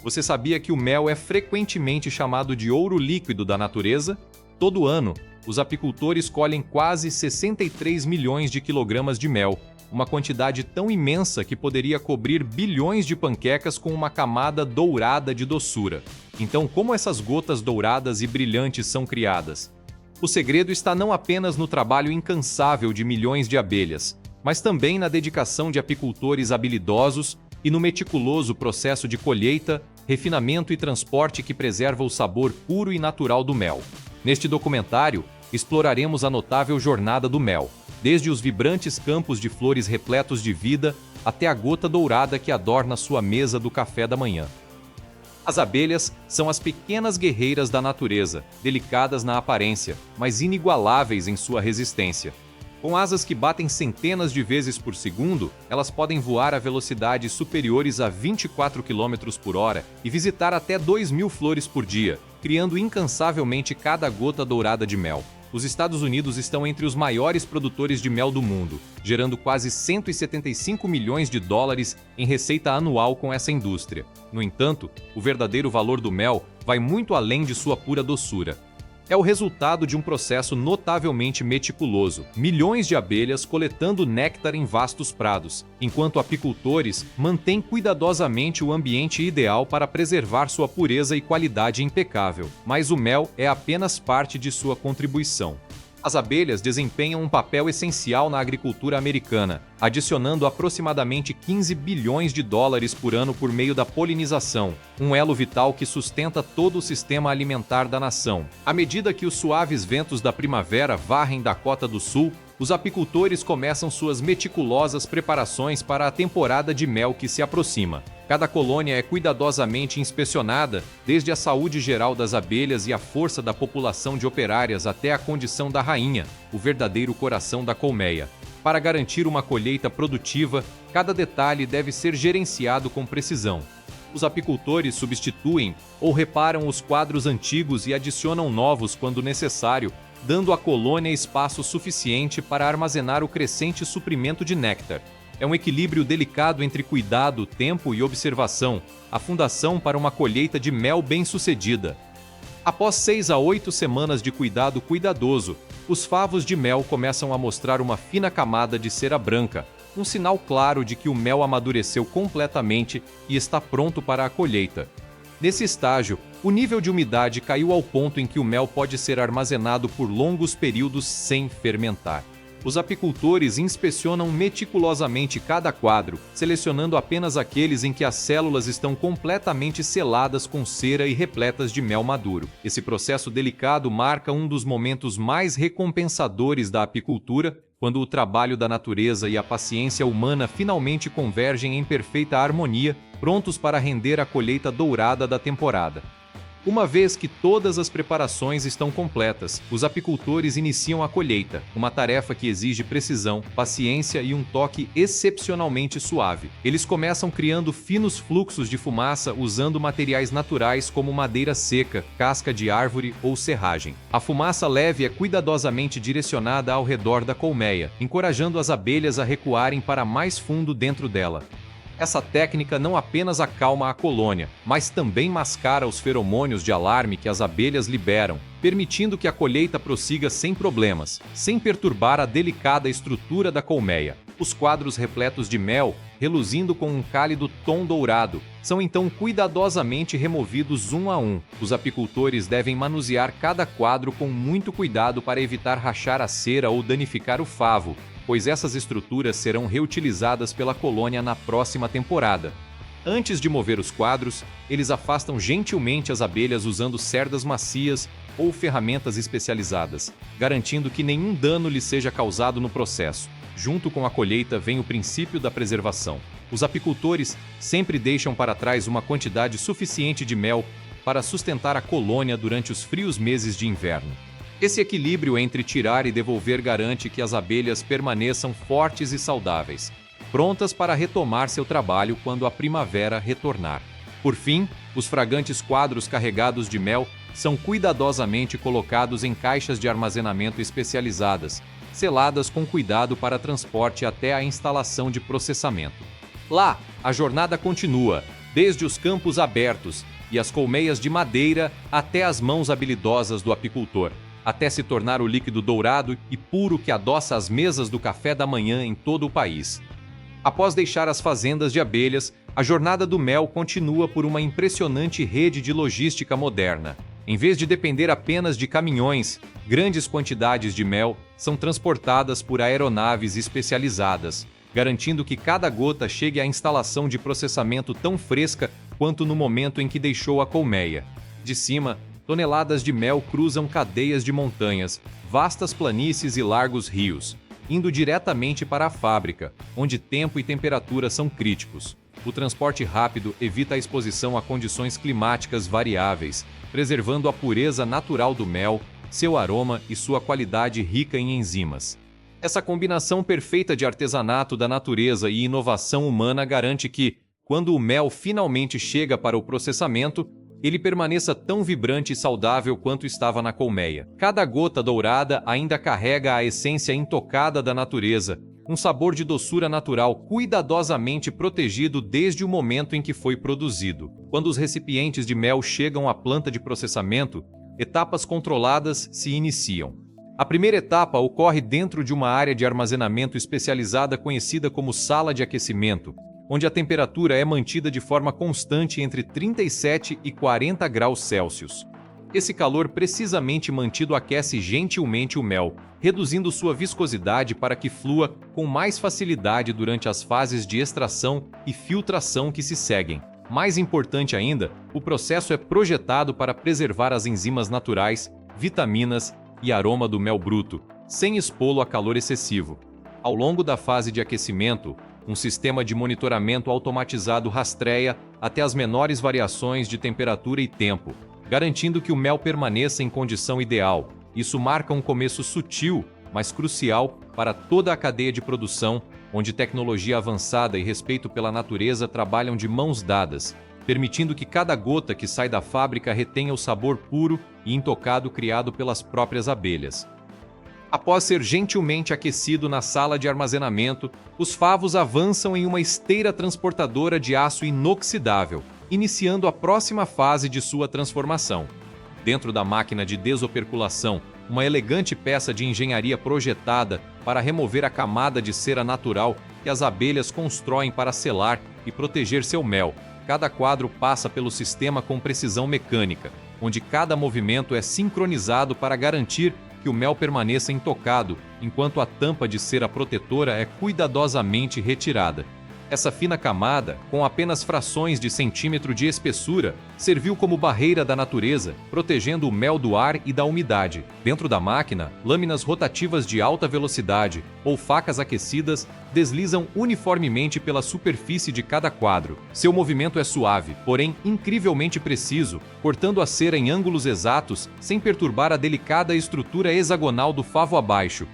Você sabia que o mel é frequentemente chamado de ouro líquido da natureza? Todo ano, os apicultores colhem quase 63 milhões de quilogramas de mel, uma quantidade tão imensa que poderia cobrir bilhões de panquecas com uma camada dourada de doçura. Então, como essas gotas douradas e brilhantes são criadas? O segredo está não apenas no trabalho incansável de milhões de abelhas, mas também na dedicação de apicultores habilidosos e no meticuloso processo de colheita, refinamento e transporte que preserva o sabor puro e natural do mel. Neste documentário, exploraremos a notável jornada do mel, desde os vibrantes campos de flores repletos de vida até a gota dourada que adorna sua mesa do café da manhã. As abelhas são as pequenas guerreiras da natureza, delicadas na aparência, mas inigualáveis em sua resistência. Com asas que batem centenas de vezes por segundo, elas podem voar a velocidades superiores a 24 km por hora e visitar até 2.000 flores por dia, criando incansavelmente cada gota dourada de mel. Os Estados Unidos estão entre os maiores produtores de mel do mundo, gerando quase 175 milhões de dólares em receita anual com essa indústria. No entanto, o verdadeiro valor do mel vai muito além de sua pura doçura. É o resultado de um processo notavelmente meticuloso, milhões de abelhas coletando néctar em vastos prados, enquanto apicultores mantêm cuidadosamente o ambiente ideal para preservar sua pureza e qualidade impecável. Mas o mel é apenas parte de sua contribuição. As abelhas desempenham um papel essencial na agricultura americana, adicionando aproximadamente 15 bilhões de dólares por ano por meio da polinização, um elo vital que sustenta todo o sistema alimentar da nação. À medida que os suaves ventos da primavera varrem Dakota do Sul, os apicultores começam suas meticulosas preparações para a temporada de mel que se aproxima. Cada colônia é cuidadosamente inspecionada, desde a saúde geral das abelhas e a força da população de operárias até a condição da rainha, o verdadeiro coração da colmeia. Para garantir uma colheita produtiva, cada detalhe deve ser gerenciado com precisão. Os apicultores substituem ou reparam os quadros antigos e adicionam novos quando necessário, dando à colônia espaço suficiente para armazenar o crescente suprimento de néctar. É um equilíbrio delicado entre cuidado, tempo e observação, a fundação para uma colheita de mel bem-sucedida. Após 6 a 8 semanas de cuidado cuidadoso, os favos de mel começam a mostrar uma fina camada de cera branca, um sinal claro de que o mel amadureceu completamente e está pronto para a colheita. Nesse estágio, o nível de umidade caiu ao ponto em que o mel pode ser armazenado por longos períodos sem fermentar. Os apicultores inspecionam meticulosamente cada quadro, selecionando apenas aqueles em que as células estão completamente seladas com cera e repletas de mel maduro. Esse processo delicado marca um dos momentos mais recompensadores da apicultura, quando o trabalho da natureza e a paciência humana finalmente convergem em perfeita harmonia, prontos para render a colheita dourada da temporada. Uma vez que todas as preparações estão completas, os apicultores iniciam a colheita, uma tarefa que exige precisão, paciência e um toque excepcionalmente suave. Eles começam criando finos fluxos de fumaça usando materiais naturais como madeira seca, casca de árvore ou serragem. A fumaça leve é cuidadosamente direcionada ao redor da colmeia, encorajando as abelhas a recuarem para mais fundo dentro dela. Essa técnica não apenas acalma a colônia, mas também mascara os feromônios de alarme que as abelhas liberam, permitindo que a colheita prossiga sem problemas, sem perturbar a delicada estrutura da colmeia. Os quadros repletos de mel, reluzindo com um cálido tom dourado, são então cuidadosamente removidos um a um. Os apicultores devem manusear cada quadro com muito cuidado para evitar rachar a cera ou danificar o favo, pois essas estruturas serão reutilizadas pela colônia na próxima temporada. Antes de mover os quadros, eles afastam gentilmente as abelhas usando cerdas macias ou ferramentas especializadas, garantindo que nenhum dano lhes seja causado no processo. Junto com a colheita vem o princípio da preservação. Os apicultores sempre deixam para trás uma quantidade suficiente de mel para sustentar a colônia durante os frios meses de inverno. Esse equilíbrio entre tirar e devolver garante que as abelhas permaneçam fortes e saudáveis, prontas para retomar seu trabalho quando a primavera retornar. Por fim, os fragantes quadros carregados de mel são cuidadosamente colocados em caixas de armazenamento especializadas, seladas com cuidado para transporte até a instalação de processamento. Lá, a jornada continua, desde os campos abertos e as colmeias de madeira até as mãos habilidosas do apicultor, até se tornar o líquido dourado e puro que adoça as mesas do café da manhã em todo o país. Após deixar as fazendas de abelhas, a jornada do mel continua por uma impressionante rede de logística moderna. Em vez de depender apenas de caminhões, grandes quantidades de mel são transportadas por aeronaves especializadas, garantindo que cada gota chegue à instalação de processamento tão fresca quanto no momento em que deixou a colmeia. De cima, toneladas de mel cruzam cadeias de montanhas, vastas planícies e largos rios, indo diretamente para a fábrica, onde tempo e temperatura são críticos. O transporte rápido evita a exposição a condições climáticas variáveis, preservando a pureza natural do mel, seu aroma e sua qualidade rica em enzimas. Essa combinação perfeita de artesanato da natureza e inovação humana garante que, quando o mel finalmente chega para o processamento, ele permaneça tão vibrante e saudável quanto estava na colmeia. Cada gota dourada ainda carrega a essência intocada da natureza, um sabor de doçura natural cuidadosamente protegido desde o momento em que foi produzido. Quando os recipientes de mel chegam à planta de processamento, etapas controladas se iniciam. A primeira etapa ocorre dentro de uma área de armazenamento especializada conhecida como sala de aquecimento, onde a temperatura é mantida de forma constante entre 37 e 40 graus Celsius. Esse calor precisamente mantido aquece gentilmente o mel, reduzindo sua viscosidade para que flua com mais facilidade durante as fases de extração e filtração que se seguem. Mais importante ainda, o processo é projetado para preservar as enzimas naturais, vitaminas e aroma do mel bruto, sem expô-lo a calor excessivo. Ao longo da fase de aquecimento, um sistema de monitoramento automatizado rastreia até as menores variações de temperatura e tempo, garantindo que o mel permaneça em condição ideal. Isso marca um começo sutil, mas crucial para toda a cadeia de produção, onde tecnologia avançada e respeito pela natureza trabalham de mãos dadas, permitindo que cada gota que sai da fábrica retenha o sabor puro e intocado criado pelas próprias abelhas. Após ser gentilmente aquecido na sala de armazenamento, os favos avançam em uma esteira transportadora de aço inoxidável, iniciando a próxima fase de sua transformação. Dentro da máquina de desoperculação, uma elegante peça de engenharia projetada para remover a camada de cera natural que as abelhas constroem para selar e proteger seu mel. Cada quadro passa pelo sistema com precisão mecânica, onde cada movimento é sincronizado para garantir que o mel permaneça intocado, enquanto a tampa de cera protetora é cuidadosamente retirada. Essa fina camada, com apenas frações de centímetro de espessura, serviu como barreira da natureza, protegendo o mel do ar e da umidade. Dentro da máquina, lâminas rotativas de alta velocidade ou facas aquecidas deslizam uniformemente pela superfície de cada quadro. Seu movimento é suave, porém incrivelmente preciso, cortando a cera em ângulos exatos sem perturbar a delicada estrutura hexagonal do favo abaixo.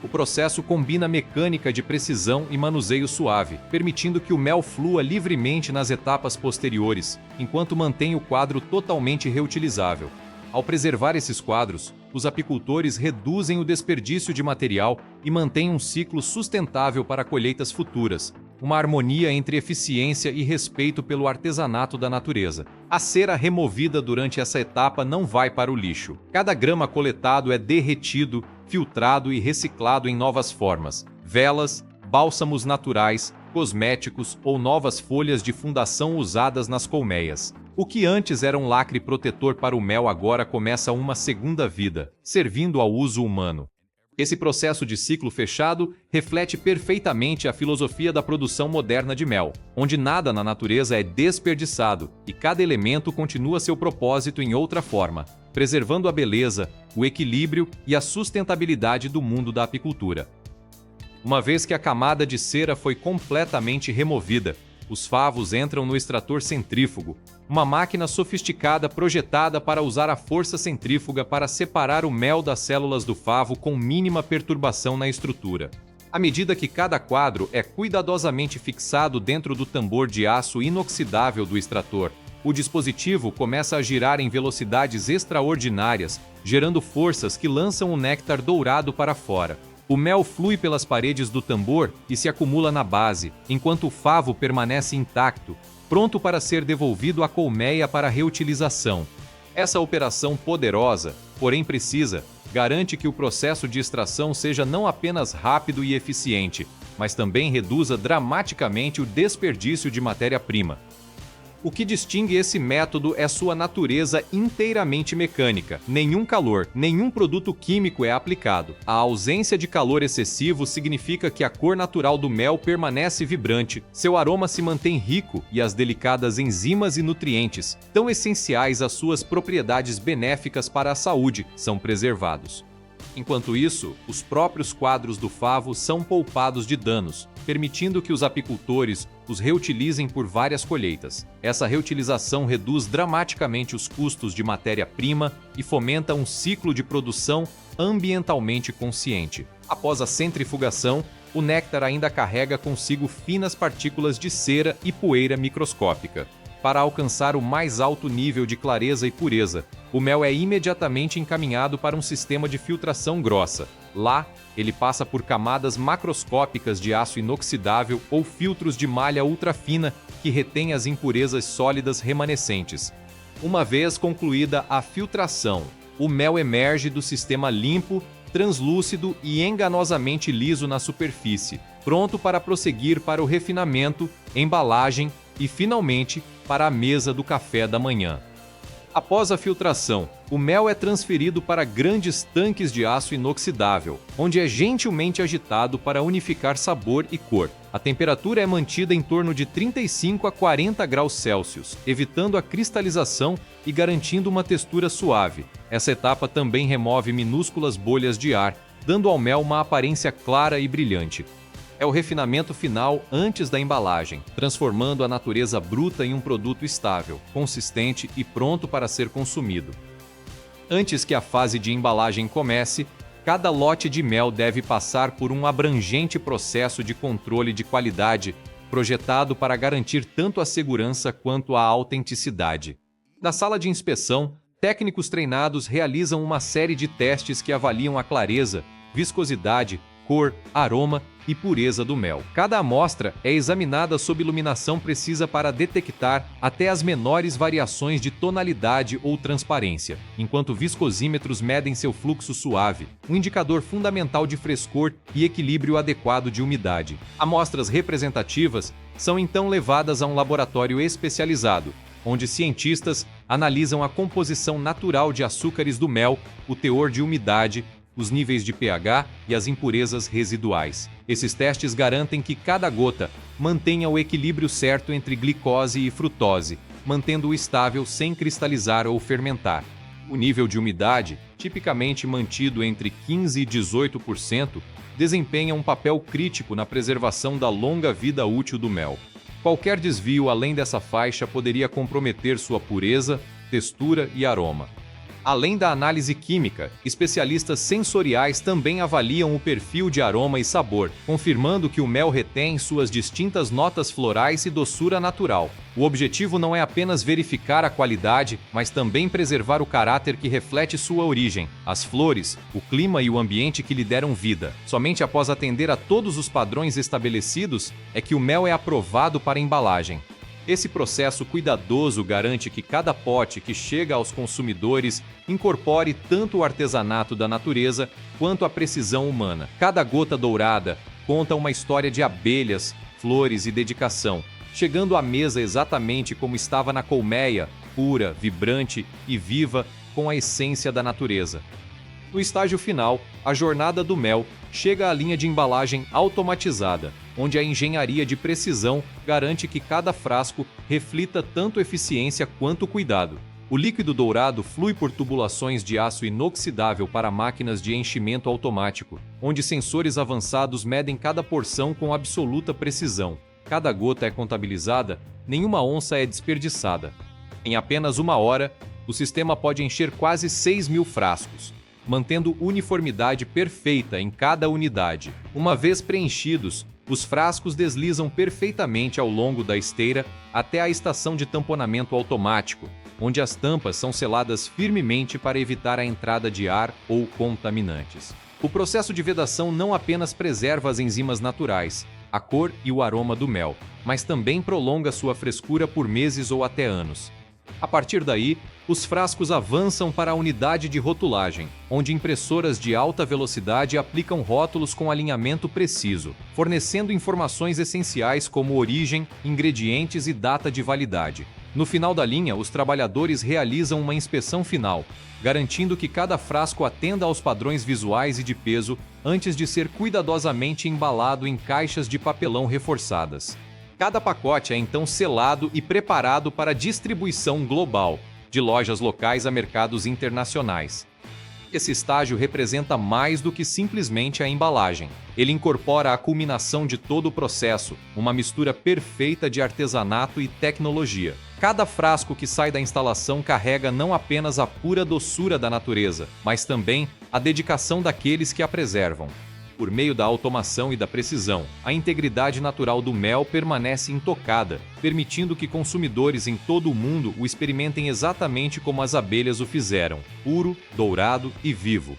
O processo combina mecânica de precisão e manuseio suave, permitindo que o mel flua livremente nas etapas posteriores, enquanto mantém o quadro totalmente reutilizável. Ao preservar esses quadros, os apicultores reduzem o desperdício de material e mantêm um ciclo sustentável para colheitas futuras, uma harmonia entre eficiência e respeito pelo artesanato da natureza. A cera removida durante essa etapa não vai para o lixo. Cada grama coletado é derretido, filtrado e reciclado em novas formas: velas, bálsamos naturais, cosméticos ou novas folhas de fundação usadas nas colmeias. O que antes era um lacre protetor para o mel agora começa uma segunda vida, servindo ao uso humano. Esse processo de ciclo fechado reflete perfeitamente a filosofia da produção moderna de mel, onde nada na natureza é desperdiçado e cada elemento continua seu propósito em outra forma, preservando a beleza, o equilíbrio e a sustentabilidade do mundo da apicultura. Uma vez que a camada de cera foi completamente removida, os favos entram no extrator centrífugo, uma máquina sofisticada projetada para usar a força centrífuga para separar o mel das células do favo com mínima perturbação na estrutura. À medida que cada quadro é cuidadosamente fixado dentro do tambor de aço inoxidável do extrator, o dispositivo começa a girar em velocidades extraordinárias, gerando forças que lançam o néctar dourado para fora. O mel flui pelas paredes do tambor e se acumula na base, enquanto o favo permanece intacto, pronto para ser devolvido à colmeia para reutilização. Essa operação poderosa, porém precisa, garante que o processo de extração seja não apenas rápido e eficiente, mas também reduza dramaticamente o desperdício de matéria-prima. O que distingue esse método é sua natureza inteiramente mecânica. Nenhum calor, nenhum produto químico é aplicado. A ausência de calor excessivo significa que a cor natural do mel permanece vibrante, seu aroma se mantém rico e as delicadas enzimas e nutrientes, tão essenciais às suas propriedades benéficas para a saúde, são preservados. Enquanto isso, os próprios quadros do favo são poupados de danos, permitindo que os apicultores os reutilizem por várias colheitas. Essa reutilização reduz dramaticamente os custos de matéria-prima e fomenta um ciclo de produção ambientalmente consciente. Após a centrifugação, o néctar ainda carrega consigo finas partículas de cera e poeira microscópica. Para alcançar o mais alto nível de clareza e pureza, o mel é imediatamente encaminhado para um sistema de filtração grossa. Lá, ele passa por camadas macroscópicas de aço inoxidável ou filtros de malha ultrafina que retêm as impurezas sólidas remanescentes. Uma vez concluída a filtração, o mel emerge do sistema limpo, translúcido e enganosamente liso na superfície, pronto para prosseguir para o refinamento, embalagem e, finalmente, para a mesa do café da manhã. Após a filtração, o mel é transferido para grandes tanques de aço inoxidável, onde é gentilmente agitado para unificar sabor e cor. A temperatura é mantida em torno de 35 a 40 graus Celsius, evitando a cristalização e garantindo uma textura suave. Essa etapa também remove minúsculas bolhas de ar, dando ao mel uma aparência clara e brilhante. É o refinamento final antes da embalagem, transformando a natureza bruta em um produto estável, consistente e pronto para ser consumido. Antes que a fase de embalagem comece, cada lote de mel deve passar por um abrangente processo de controle de qualidade, projetado para garantir tanto a segurança quanto a autenticidade. Na sala de inspeção, técnicos treinados realizam uma série de testes que avaliam a clareza, viscosidade, cor, aroma e pureza do mel. Cada amostra é examinada sob iluminação precisa para detectar até as menores variações de tonalidade ou transparência, enquanto viscosímetros medem seu fluxo suave, um indicador fundamental de frescor e equilíbrio adequado de umidade. Amostras representativas são então levadas a um laboratório especializado, onde cientistas analisam a composição natural de açúcares do mel, o teor de umidade, os níveis de pH e as impurezas residuais. Esses testes garantem que cada gota mantenha o equilíbrio certo entre glicose e frutose, mantendo-o estável sem cristalizar ou fermentar. O nível de umidade, tipicamente mantido entre 15% e 18%, desempenha um papel crítico na preservação da longa vida útil do mel. Qualquer desvio além dessa faixa poderia comprometer sua pureza, textura e aroma. Além da análise química, especialistas sensoriais também avaliam o perfil de aroma e sabor, confirmando que o mel retém suas distintas notas florais e doçura natural. O objetivo não é apenas verificar a qualidade, mas também preservar o caráter que reflete sua origem, as flores, o clima e o ambiente que lhe deram vida. Somente após atender a todos os padrões estabelecidos é que o mel é aprovado para embalagem. Esse processo cuidadoso garante que cada pote que chega aos consumidores incorpore tanto o artesanato da natureza quanto a precisão humana. Cada gota dourada conta uma história de abelhas, flores e dedicação, chegando à mesa exatamente como estava na colmeia, pura, vibrante e viva com a essência da natureza. No estágio final, a jornada do mel chega à linha de embalagem automatizada, onde a engenharia de precisão garante que cada frasco reflita tanto eficiência quanto cuidado. O líquido dourado flui por tubulações de aço inoxidável para máquinas de enchimento automático, onde sensores avançados medem cada porção com absoluta precisão. Cada gota é contabilizada, nenhuma onça é desperdiçada. Em apenas 1 hora, o sistema pode encher quase 6.000 frascos, mantendo uniformidade perfeita em cada unidade. Uma vez preenchidos, os frascos deslizam perfeitamente ao longo da esteira até a estação de tamponamento automático, onde as tampas são seladas firmemente para evitar a entrada de ar ou contaminantes. O processo de vedação não apenas preserva as enzimas naturais. A a cor e o aroma do mel, mas também prolonga sua frescura por meses ou até anos. A partir daí, os frascos avançam para a unidade de rotulagem, onde impressoras de alta velocidade aplicam rótulos com alinhamento preciso, fornecendo informações essenciais como origem, ingredientes e data de validade. No final da linha, os trabalhadores realizam uma inspeção final, garantindo que cada frasco atenda aos padrões visuais e de peso antes de ser cuidadosamente embalado em caixas de papelão reforçadas. Cada pacote é então selado e preparado para distribuição global, de lojas locais a mercados internacionais. Esse estágio representa mais do que simplesmente a embalagem. Ele incorpora a culminação de todo o processo, uma mistura perfeita de artesanato e tecnologia. Cada frasco que sai da instalação carrega não apenas a pura doçura da natureza, mas também a dedicação daqueles que a preservam. Por meio da automação e da precisão, a integridade natural do mel permanece intocada, permitindo que consumidores em todo o mundo o experimentem exatamente como as abelhas o fizeram, puro, dourado e vivo.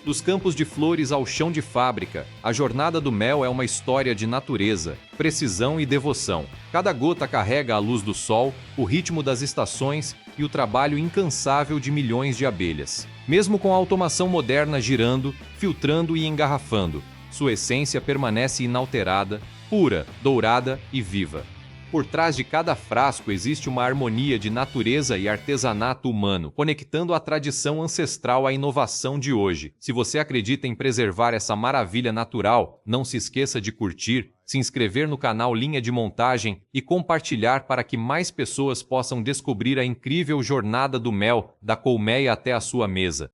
Dos campos de flores ao chão de fábrica, a jornada do mel é uma história de natureza, precisão e devoção. Cada gota carrega a luz do sol, o ritmo das estações e o trabalho incansável de milhões de abelhas. Mesmo com a automação moderna girando, filtrando e engarrafando, sua essência permanece inalterada, pura, dourada e viva. Por trás de cada frasco existe uma harmonia de natureza e artesanato humano, conectando a tradição ancestral à inovação de hoje. Se você acredita em preservar essa maravilha natural, não se esqueça de curtir, se inscrever no canal Linha de Montagem e compartilhar para que mais pessoas possam descobrir a incrível jornada do mel, da colmeia até a sua mesa.